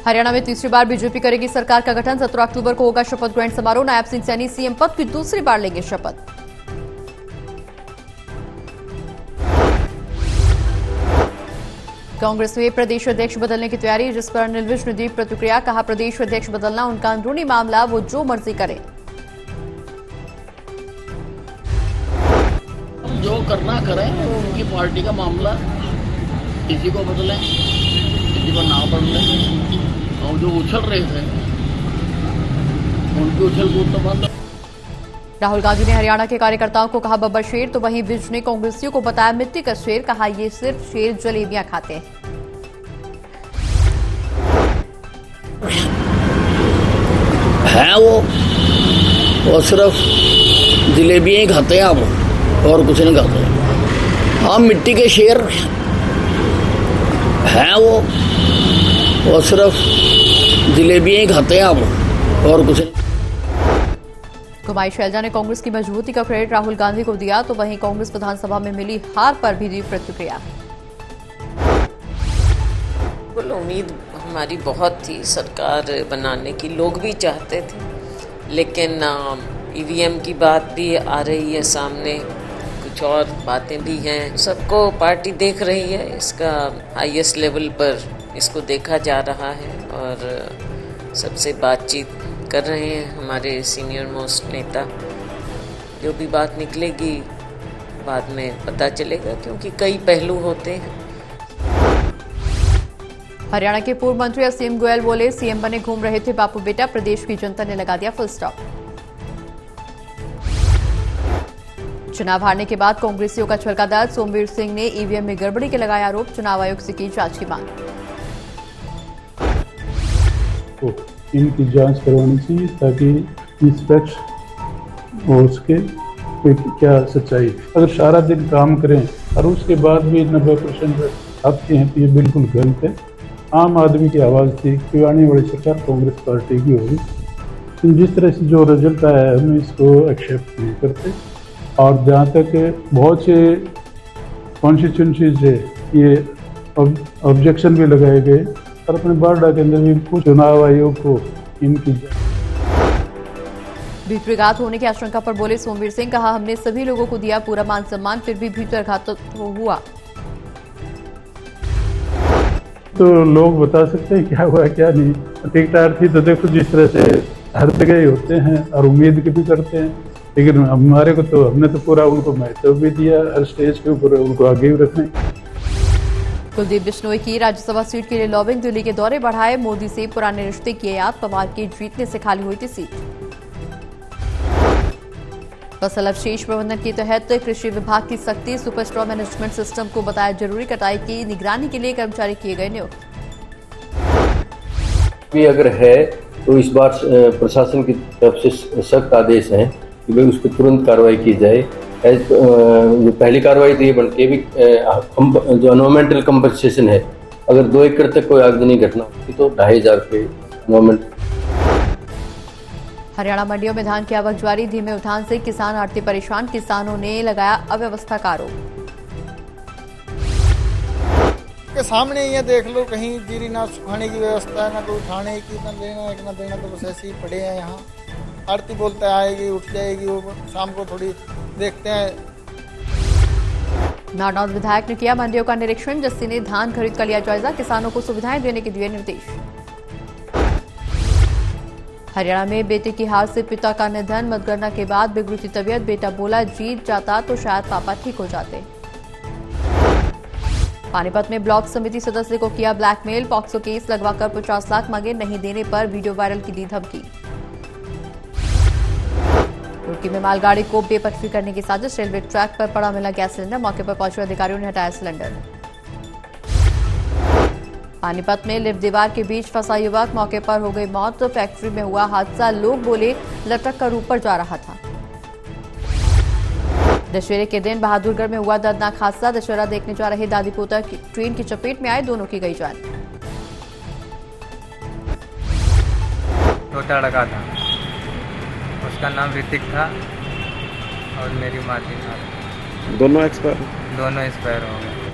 हरियाणा में तीसरी बार बीजेपी करेगी सरकार का गठन। 17 अक्टूबर को होगा शपथ ग्रहण समारोह। नायब सिंह सैनी सीएम पद की दूसरी बार लेंगे शपथ। कांग्रेस में प्रदेश अध्यक्ष बदलने की तैयारी, जिस पर अनिल विज ने दी प्रतिक्रिया। कहा, प्रदेश अध्यक्ष बदलना उनका अंदरूनी मामला, वो जो मर्जी करें। जो करना करें, वो उनकी पार्टी का मामला। किसी को बदलें, किसी को ना बदलें। और जो उछल रहे थे उनकी उछल कूद तो बंद। राहुल गांधी ने हरियाणा के कार्यकर्ताओं को कहा बब्बर शेर, तो वहीं विज ने कांग्रेसियों को बताया मिट्टी का शेर। कहा, ये सिर्फ शेर जलेबियां खाते हैं। है वो सिर्फ जलेबियां ही खाते हैं आप, और कुछ नहीं खाते। हम मिट्टी के शेर है वो सिर्फ जलेबियां ही खाते हैं आप, और कुछ नहीं। कुमारी शैलजा ने कांग्रेस की मजबूती का क्रेडिट राहुल गांधी को दिया, तो वहीं कांग्रेस विधानसभा में मिली हार पर भी दी प्रतिक्रिया। उम्मीद हमारी बहुत थी सरकार बनाने की, लोग भी चाहते थे, लेकिन ईवीएम की बात भी आ रही है सामने, कुछ और बातें भी हैं। सबको पार्टी देख रही है, इसका हाईएस्ट लेवल पर इसको देखा जा रहा है और सबसे बातचीत कर रहे हैं हमारे सीनियर मोस्ट नेता। जो भी बात निकलेगी बाद में पता चलेगा, क्योंकि कई पहलू होते हैं। हरियाणा के पूर्व मंत्री असीम गोयल बोले, सीएम बने घूम रहे थे बापू बेटा, प्रदेश की जनता ने लगा दिया फुल स्टॉप। चुनाव हारने के बाद कांग्रेसियों का छलका दर्द। सोमवीर सिंह ने ईवीएम में गड़बड़ी के लगाए आरोप। चुनाव आयोग से की जांच की मांग। तो इनकी जांच करवानी चाहिए ताकि निष्पक्ष हो सके क्या सच्चाई। अगर सारा दिन काम करें और उसके बाद भी 90% आते हैं तो ये बिल्कुल गलत है। आम आदमी की आवाज़ थी कि आने वाली सरकार कांग्रेस पार्टी की होगी। तो जिस तरह से जो रिजल्ट आया है हम इसको एक्सेप्ट नहीं करते। और जहाँ तक बहुत से कॉन्स्टिट्यूंसीज है ये ऑब्जेक्शन भी लगाए गए और अपने बारडा के अंदर भी कुछ चुनाव आयोग को इनकी भीतरघात होने की आशंका पर बोले सोमवीर सिंह। कहा, हमने सभी लोगों को दिया पूरा मान सम्मान, फिर भी भीतरघात तो हुआ। तो लोग बता सकते हैं क्या हुआ क्या नहीं। ठीक ठाक थी तो देखो जिस तरह से हर जगह ही होते हैं और उम्मीद भी करते हैं, लेकिन हमारे को तो हमने तो पूरा उनको महत्व भी दिया, हर स्टेज के ऊपर उनको आगे भी रखना है। कुलदीप बिश्नोई की राज्यसभा सीट के लिए लॉबिंग। दिल्ली के दौरे बढ़ाए। मोदी से पुराने रिश्ते किए याद। पवार के जीतने से खाली हुई थी सीट। फसल अवशेष प्रबंधन के तहत कृषि विभाग की सख्ती। सुपर स्टोर मैनेजमेंट सिस्टम को बताया जरूरी। कटाई की निगरानी के लिए कर्मचारी किए गए नियुक्त। भी अगर है तो इस बार प्रशासन की तरफ से सख्त आदेश है कि भाई उस पर तुरंत कार्रवाई की जाए। जो पहली कार्रवाई थी बन के भी जो एनवायरमेंटल कंपनसेशन है, अगर 2 एकड़ तक कोई आगजनी घटना होती तो 2500 रुपये एनवायरमेंट। हरियाणा मंडियों में धान की आवक जारी। धीमे उठान से किसान आड़ती परेशान। किसानों ने लगाया अव्यवस्था का आरोप। के सामने ये देख लो, कहीं जीरी ना सुखाने की व्यवस्था है, ना कोई उठाने की, ना देना तो बस ऐसे ही पड़े हैं यहाँ। आरती बोलते आएगी उठ जाएगी, वो शाम को थोड़ी देखते हैं। नारनौल विधायक ने किया मंडियों का निरीक्षण। जस्सी ने धान खरीद का लिया जायजा। किसानों को सुविधाएं देने के दिए निर्देश। हरियाणा में बेटे की हार से पिता का निधन। मतगणना के बाद बिगड़ी थी तबीयत। बेटा बोला, जीत जाता तो शायद पापा ठीक हो जाते। पानीपत में ब्लॉक समिति सदस्य को किया ब्लैकमेल। पॉक्सो केस लगवाकर 50 लाख मांगे, नहीं देने पर वीडियो वायरल की दी धमकी। रुड़की में मालगाड़ी को बेपटरी करने की साजिश। रेलवे ट्रैक पर पड़ा मिला गैस सिलेंडर। मौके पर पहुंचे अधिकारियों ने हटाया सिलेंडर। पानीपत में लिफ्ट दीवार के बीच फंसा युवक। मौके पर हो गई मौत। फैक्ट्री में हुआ हादसा। लोग बोले लटक कर ऊपर जा रहा था। दशहरे के दिन बहादुरगढ़ में हुआ दर्दनाक हादसा। दशहरा देखने जा रहे दादी पोता ट्रेन की चपेट में आए, दोनों की गई जान। छोटा लड़का था, उसका नाम ऋतिक था और मेरी माँ थी। दोनों एक्सपायर हो गए।